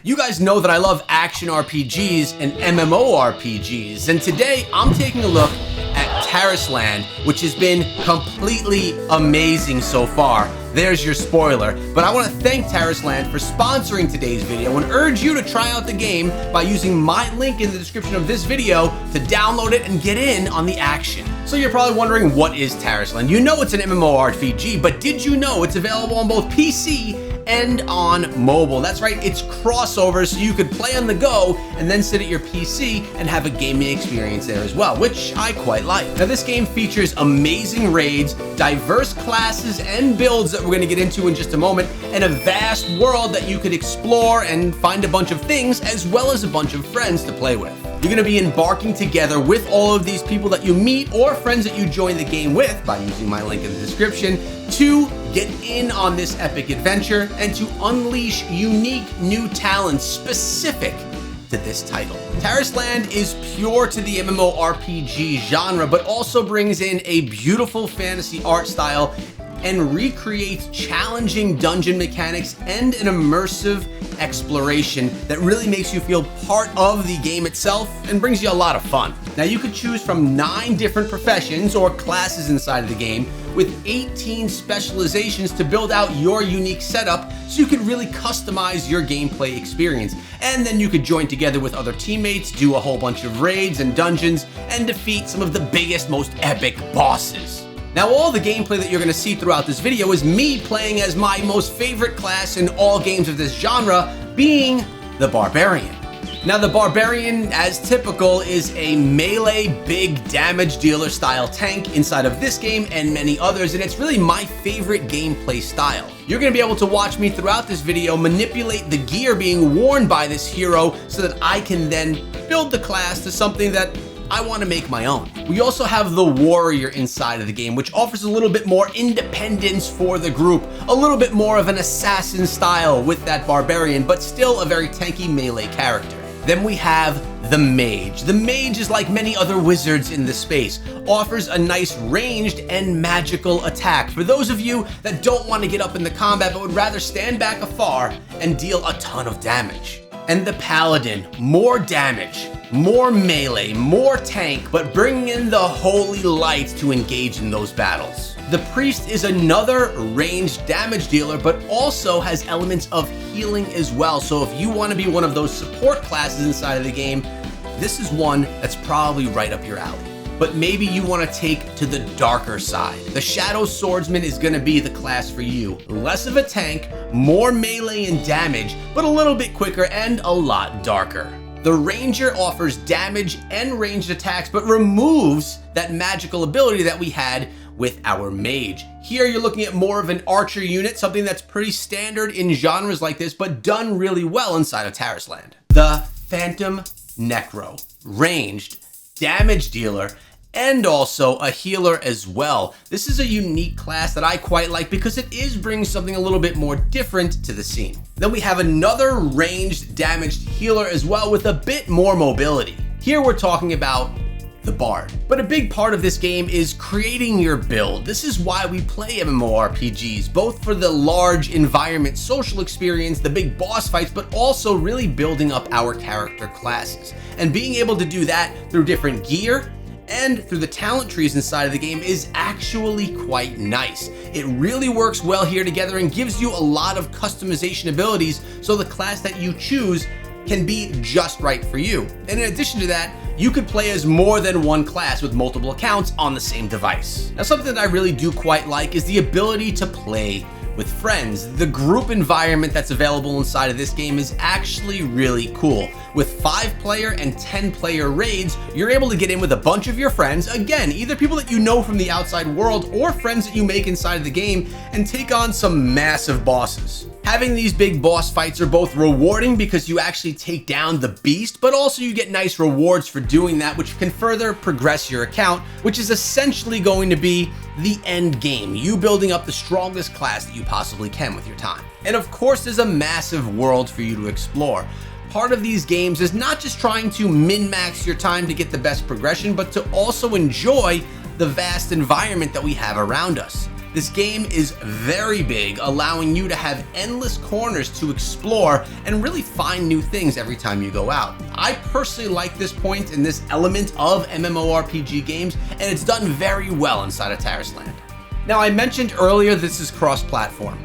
You guys know that I love action RPGs and MMORPGs, and today I'm taking a look at Tarisland, which has been completely amazing so far. There's your spoiler, but I want to thank Tarisland for sponsoring today's video and urge you to try out the game by using my link in the description of this video to download it and get in on the action. So you're probably wondering, what is Tarisland? You know it's an MMORPG, but did you know it's available on both PC and on mobile? That's right, it's crossover, so you could play on the go and then sit at your PC and have a gaming experience there as well, which I quite like. Now this game features amazing raids, diverse classes and builds that we're going to get into in just a moment, and a vast world that you could explore and find a bunch of things as well as a bunch of friends to play with. You're going to be embarking together with all of these people that you meet or friends that you join the game with by using my link in the description to get in on this epic adventure and to unleash unique new talents specific to this title. Tarisland is pure to the MMORPG genre, but also brings in a beautiful fantasy art style and recreates challenging dungeon mechanics and an immersive exploration that really makes you feel part of the game itself and brings you a lot of fun. Now you could choose from 9 different professions or classes inside of the game with 18 specializations to build out your unique setup so you can really customize your gameplay experience. And then you could join together with other teammates, do a whole bunch of raids and dungeons, and defeat some of the biggest, most epic bosses. Now all the gameplay that you're going to see throughout this video is me playing as my most favorite class in all games of this genre, being the Barbarian. Now the Barbarian, as typical, is a melee big damage dealer style tank inside of this game and many others, and it's really my favorite gameplay style. You're going to be able to watch me throughout this video manipulate the gear being worn by this hero so that I can then build the class to something that I want to make my own. We also have the warrior inside of the game, which offers a little bit more independence for the group, a little bit more of an assassin style with that barbarian, but still a very tanky melee character. Then we have the mage. The mage is like many other wizards in the space, offers a nice ranged and magical attack for those of you that don't want to get up in the combat but would rather stand back afar and deal a ton of damage. And the paladin, more damage, more melee, more tank, but bringing in the holy light to engage in those battles. The priest is another ranged damage dealer, but also has elements of healing as well. So if you want to be one of those support classes inside of the game, this is one that's probably right up your alley. But maybe you want to take to the darker side. The Shadow Swordsman is going to be the class for you. Less of a tank, more melee and damage, but a little bit quicker and a lot darker. The Ranger offers damage and ranged attacks, but removes that magical ability that we had with our Mage. Here you're looking at more of an archer unit, something that's pretty standard in genres like this, but done really well inside of Tarisland. The Phantom Necro, ranged, damage dealer, and also a healer as well. This is a unique class that I quite like because it is bringing something a little bit more different to the scene. Then we have another ranged damaged healer as well with a bit more mobility. Here we're talking about the Bard. But a big part of this game is creating your build. This is why we play MMORPGs, both for the large environment social experience, the big boss fights, but also really building up our character classes. And being able to do that through different gear and through the talent trees inside of the game is actually quite nice. It really works well here together and gives you a lot of customization abilities so the class that you choose can be just right for you. And in addition to that, you could play as more than one class with multiple accounts on the same device. Now something that I really do quite like is the ability to play with friends. The group environment that's available inside of this game is actually really cool. With 5-player and 10-player raids, you're able to get in with a bunch of your friends, again, either people that you know from the outside world or friends that you make inside of the game, and take on some massive bosses. Having these big boss fights are both rewarding because you actually take down the beast, but also you get nice rewards for doing that, which can further progress your account, which is essentially going to be the end game, you building up the strongest class that you possibly can with your time. And of course, there's a massive world for you to explore. Part of these games is not just trying to min-max your time to get the best progression, but to also enjoy the vast environment that we have around us. This game is very big, allowing you to have endless corners to explore and really find new things every time you go out. I personally like this point and this element of MMORPG games, and it's done very well inside of Tarisland. Now, I mentioned earlier this is cross-platform.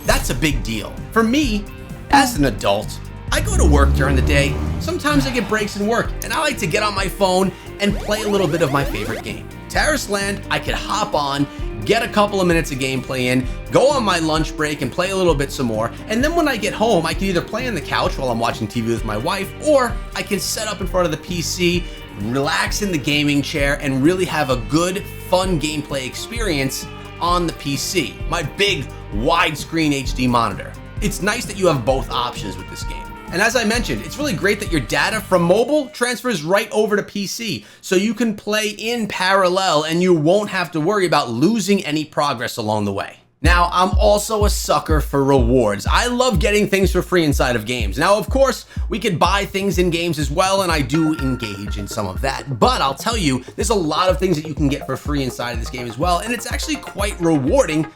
That's a big deal. For me, as an adult, I go to work during the day. Sometimes I get breaks in work, and I like to get on my phone and play a little bit of my favorite game. Tarisland, I could hop on, get a couple of minutes of gameplay in, go on my lunch break and play a little bit some more, and then when I get home, I can either play on the couch while I'm watching TV with my wife, or I can set up in front of the PC, relax in the gaming chair, and really have a good, fun gameplay experience on the PC, my big widescreen HD monitor. It's nice that you have both options with this game. And as I mentioned, it's really great that your data from mobile transfers right over to PC, so you can play in parallel and you won't have to worry about losing any progress along the way. Now, I'm also a sucker for rewards. I love getting things for free inside of games. Now, of course, we could buy things in games as well, and I do engage in some of that. But I'll tell you, there's a lot of things that you can get for free inside of this game as well, and it's actually quite rewarding,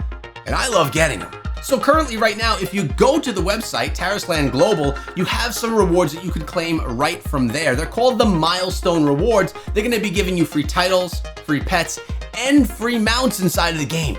and I love getting them. So currently right now, if you go to the website, Tarisland Global, you have some rewards that you can claim right from there. They're called the Milestone Rewards. They're gonna be giving you free titles, free pets, and free mounts inside of the game.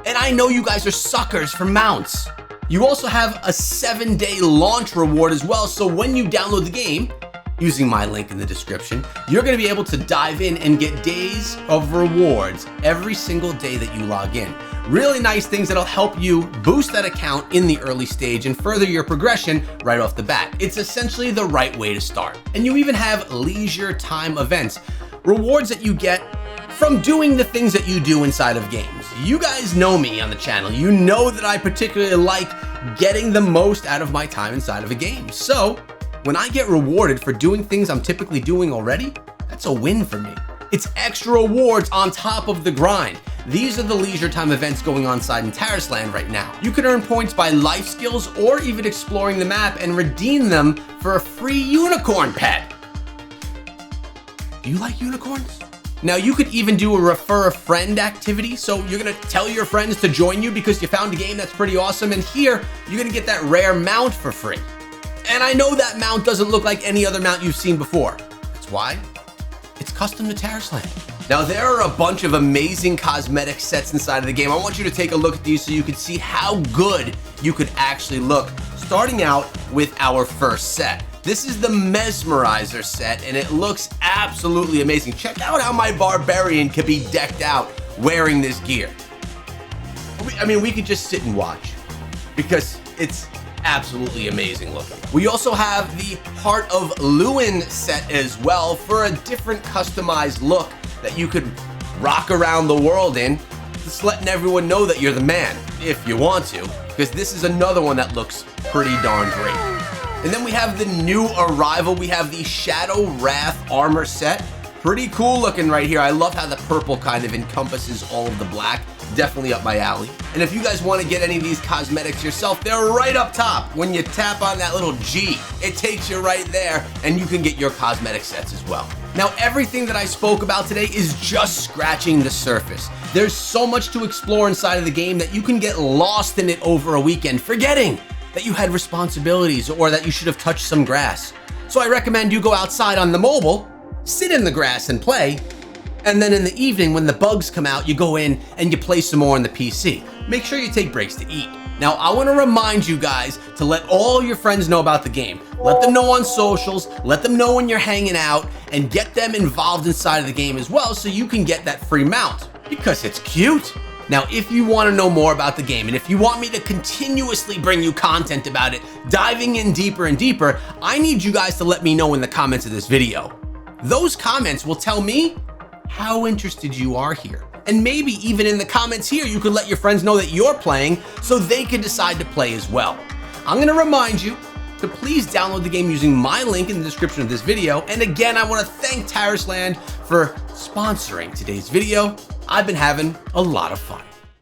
And I know you guys are suckers for mounts. You also have a 7-day launch reward as well, so when you download the game, using my link in the description, you're gonna be able to dive in and get days of rewards every single day that you log in. Really nice things that'll help you boost that account in the early stage and further your progression right off the bat. It's essentially the right way to start. And you even have leisure time events, rewards that you get from doing the things that you do inside of games. You guys know me on the channel. You know that I particularly like getting the most out of my time inside of a game. So when I get rewarded for doing things I'm typically doing already, that's a win for me. It's extra rewards on top of the grind. These are the leisure time events going on inside in Tarisland right now. You can earn points by life skills or even exploring the map and redeem them for a free unicorn pet. Do you like unicorns? Now you could even do a refer a friend activity. So you're gonna tell your friends to join you because you found a game that's pretty awesome. And here you're gonna get that rare mount for free. And I know that mount doesn't look like any other mount you've seen before. That's why it's custom to Tarisland. Now there are a bunch of amazing cosmetic sets inside of the game. I want you to take a look at these so you can see how good you could actually look. Starting out with our first set. This is the Mesmerizer set, and it looks absolutely amazing. Check out how my barbarian could be decked out wearing this gear. I mean, we could just sit and watch because it's absolutely amazing looking. We also have the Heart of Lewin set as well for a different customized look that you could rock around the world in, just letting everyone know that you're the man, if you want to, because this is another one that looks pretty darn great. And then we have the new arrival. We have the Shadow Wrath armor set. Pretty cool looking right here. I love how the purple kind of encompasses all of the black. Definitely up my alley. And if you guys want to get any of these cosmetics yourself, they're right up top. When you tap on that little G, it takes you right there and you can get your cosmetic sets as well. Now, everything that I spoke about today is just scratching the surface. There's so much to explore inside of the game that you can get lost in it over a weekend, forgetting that you had responsibilities or that you should have touched some grass. So I recommend you go outside on the mobile, sit in the grass and play, and then in the evening when the bugs come out, you go in and you play some more on the PC. Make sure you take breaks to eat. Now, I want to remind you guys to let all your friends know about the game. Let them know on socials, let them know when you're hanging out, and get them involved inside of the game as well so you can get that free mount, because it's cute. Now, if you want to know more about the game, and if you want me to continuously bring you content about it, diving in deeper and deeper, I need you guys to let me know in the comments of this video. Those comments will tell me how interested you are here. And maybe even in the comments here, you could let your friends know that you're playing so they can decide to play as well. I'm gonna remind you to please download the game using my link in the description of this video. And again, I wanna thank Tarisland for sponsoring today's video. I've been having a lot of fun.